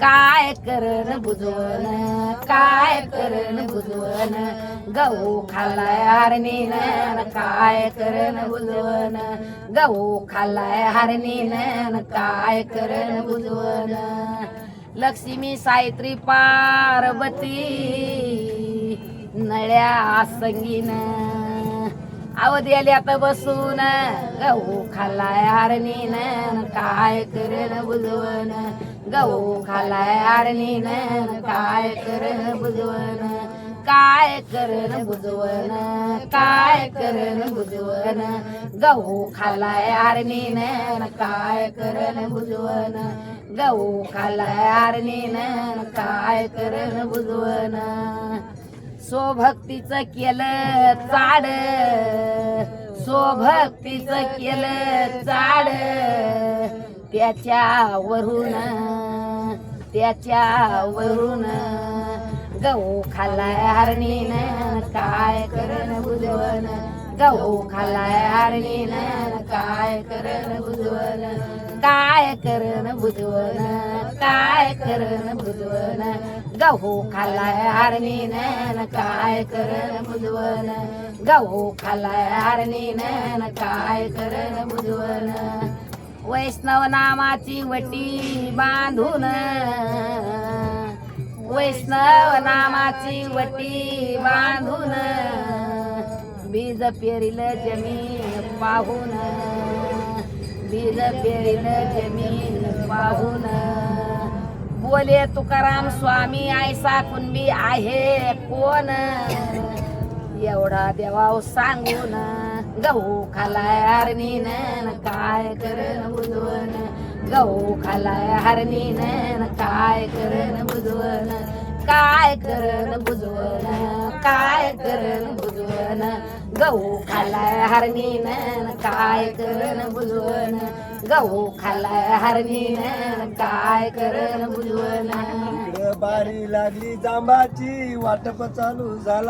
काय करण बुजवण, काय करण बुजवण, गहू खाल्लाय हरणीनं, काय करण बुजवण, गहू खाल्लाय हरणीनं, काय करण बुजवण. लक्ष्मी सावित्री पार्वती नळ्या संगीन अवधेल्यात बसून गहू खाल्लाय हरणीनं, काय करण बुजवण, गहू खाल्लाय हरणीनं, काय करण बुजवण, काय करण बुजवण, काय करण बुजवण, गहू खाल्लाय हरणीनं, काय करण बुजवण, गहू खाल्लाय हरणीनं, काय करण बुजवण. स्वभक्तीचं केलं चाड, स्वभक्तीचं केलं चाड, त्याच्यावरून गहू खाल्लाय हरणीनं, काय करण बुजवण, गहू खाल्लाय हरणीनं, काय करण बुजवण, काय करण बुजवण, काय करण बुजवण, गहू खाल्लाय हरणीनं, काय करण बुजवण, गहू खाल्लाय हरणीनं, काय करण बुजवण. वैष्णव नामाची वटी बांधून, वैष्णव नामाची वटी बांधून, बीज पेरिल जमीन पाहून, बीज पेरिल जमीन पाहून, बोले तुकाराम स्वामी ऐसा कुणबी आहे कोण, एवढा देवाव सांगून, गहू खाल्लाय हरणीनं, काय करण बुजवण, गहू खाल्लाय हरणीनं, काय करण बुजवण, काय करण बुजवण, काय करण बुजवण, गहू खाल्लाय हरणीनं, काय करण बुजवण, गहू खाल्लाय हरणीनं, काय करण बुजवण. बारी लागली जांबाची वाटप चालू झाला.